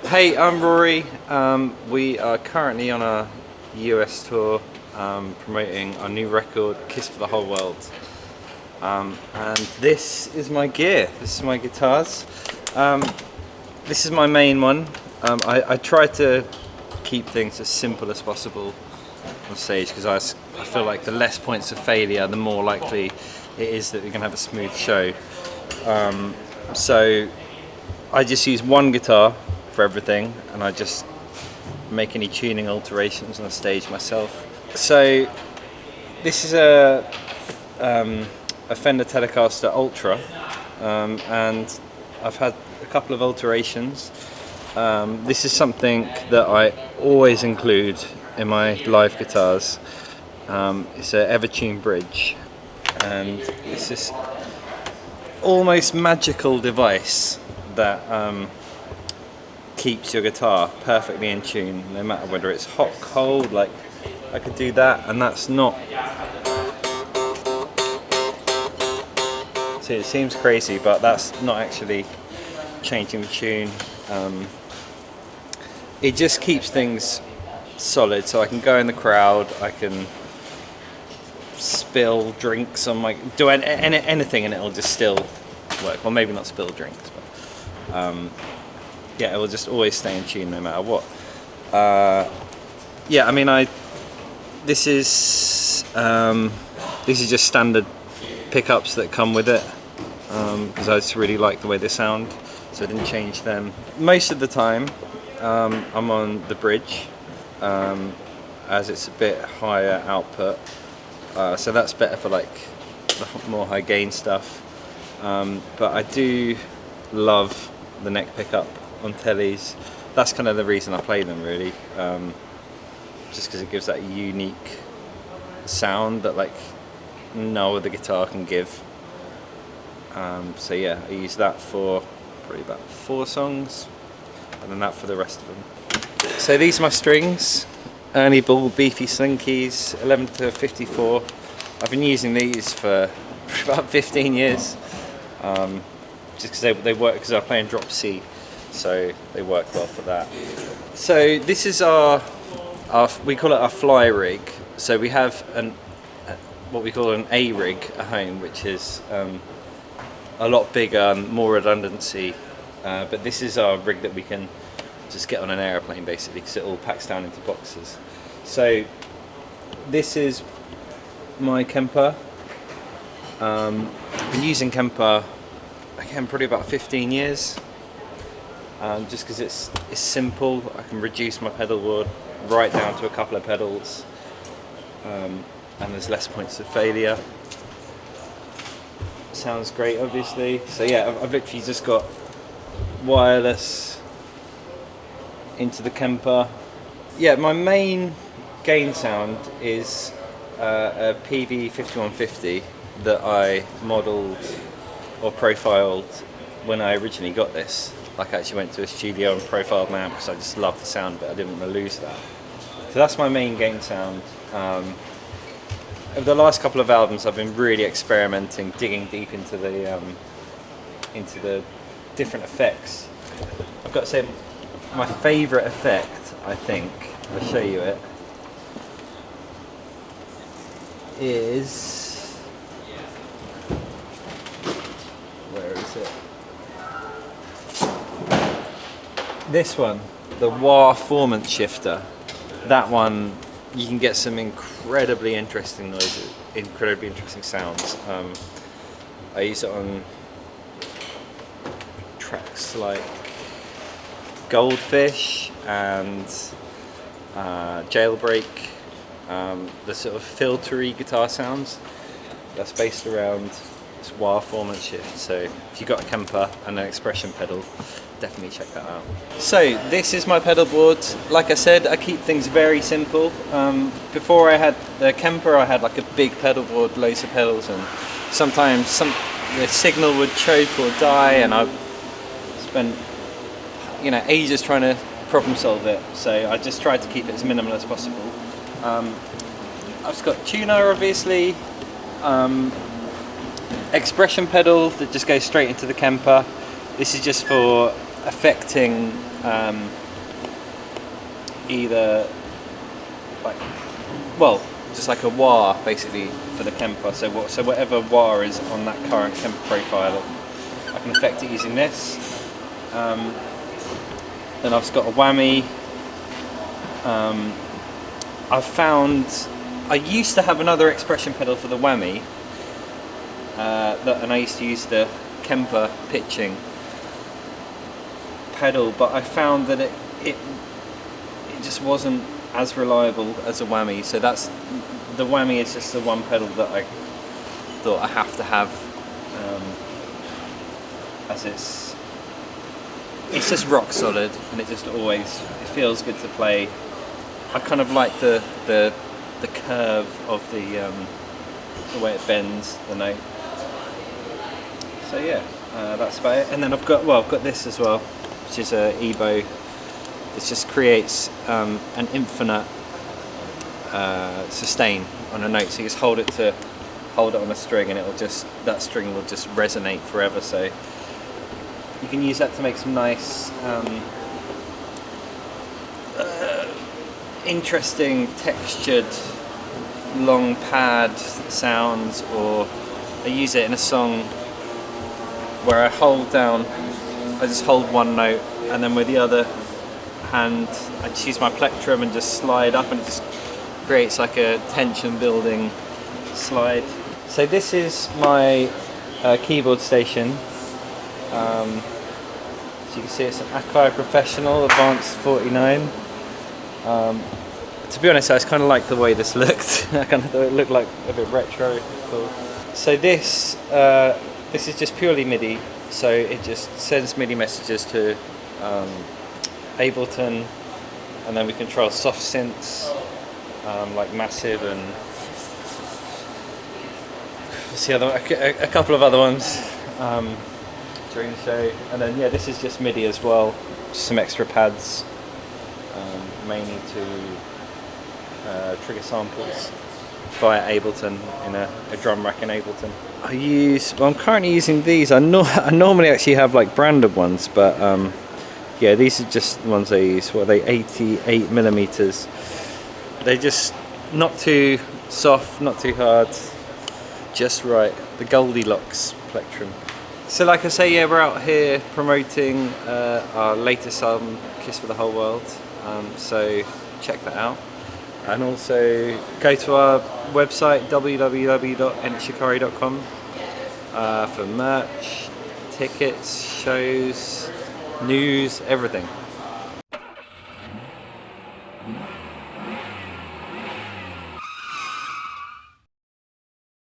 Hey, I'm Rory. We are currently on a US tour promoting our new record, Kiss for the Whole World. And this is my gear, this is my guitars. This is my main one. I try to keep things as simple as possible on stage because I feel like the less points of failure, the more likely it is that we're going to have a smooth show. So I just use one guitar for everything, and I just make any tuning alterations on the stage myself. So this is a Fender Telecaster Ultra, and I've had a couple of alterations. This is something that I always include in my live guitars. It's an Evertune bridge, and it's this almost magical device that keeps your guitar perfectly in tune, no matter whether it's hot, cold. Like, I could do that, and that's not. See, it seems crazy, but that's not actually changing the tune. It just keeps things solid, so I can go in the crowd, I can spill drinks on my, do anything, and it'll just still work. Well, maybe not spill drinks, but yeah, it will just always stay in tune no matter what. Yeah, I mean, this is just standard pickups that come with it, because I just really like the way they sound, so I didn't change them. Most of the time, I'm on the bridge, as it's a bit higher output, so that's better for like the more high gain stuff. But I do love the neck pickup on tellies. That's kind of the reason I play them, really, just because it gives that unique sound that like no other guitar can give. So yeah, I use that for probably about 4 songs, and then that for the rest of them. So these are my strings, Ernie Ball Beefy Slinkies, 11 to 54. I've been using these for about 15 years, just because they work, because I play in drop C, so they work well for that. So this is our we call it our fly rig. So we have what we call an A rig at home, which is a lot bigger and more redundancy, but this is our rig that we can just get on an aeroplane, basically, because it all packs down into boxes. So this is my Kemper. I've been using Kemper, again, probably about 15 years, just because it's simple. I can reduce my pedalboard right down to a couple of pedals, and there's less points of failure. Sounds great, obviously. So yeah, I've literally just got wireless into the Kemper. Yeah, my main gain sound is a PV 5150 that I modelled or profiled when I originally got this. Like, I actually went to a studio and profiled my amp because I just love the sound of it. I didn't want to lose that. So that's my main gain sound. Over the last couple of albums, I've been really experimenting, digging deep into the different effects. I've got to say, my favourite effect, I think, I'll show you it, is, where is it? This one, the wah formant shifter. That one, you can get some incredibly interesting noises, incredibly interesting sounds. I use it on tracks like Goldfish and Jailbreak, the sort of filtery guitar sounds. That's based around this wah formant shift. So if you've got a Kemper and an expression pedal, definitely check that out. So this is my pedal board. Like I said, I keep things very simple. Before I had the Kemper, I had like a big pedal board, loads of pedals, and sometimes the signal would choke or die, and I spent ages trying to problem solve it. So I just tried to keep it as minimal as possible. I've just got tuner, obviously, expression pedal that just goes straight into the Kemper. This is just for affecting either like, well, just like a wah basically for the Kemper. So whatever wah is on that current Kemper profile, I can affect it using this. Then I've got a whammy. I've found I used to have another expression pedal for the whammy, and I used to use the Kemper pitching pedal, but I found that it just wasn't as reliable as a whammy. So the whammy is just the one pedal that I thought I have to have, as it's just rock solid, and it it feels good to play. I kind of like the curve of the way it bends the note. So yeah, that's about it. And then I've got this as well, which is a EBO. It just creates an infinite sustain on a note. So you just hold it on a string, and that string will just resonate forever. So you can use that to make some nice, interesting textured long pad sounds, or I use it in a song where I just hold one note, and then with the other hand I just use my plectrum and just slide up, and it just creates like a tension building slide. So this is my keyboard station. So you can see it's an Akai Professional Advanced 49. To be honest, I just kind of like the way this looked. I kind of thought it looked like a bit retro. Cool. So this is just purely MIDI. So it just sends MIDI messages to Ableton, and then we control soft synths like Massive and a couple of other ones during the show. And then yeah, this is just MIDI as well. Just some extra pads, mainly to trigger samples via Ableton in a drum rack in Ableton. I'm currently using these. I normally actually have like branded ones, but yeah, these are just the ones I use. What are they? 88 millimeters. They're just not too soft, not too hard, just right. The Goldilocks plectrum. So like I say, yeah, we're out here promoting our latest album, Kiss for the Whole World. So check that out. And also go to our website, www.shikari.com, for merch, tickets, shows, news, everything.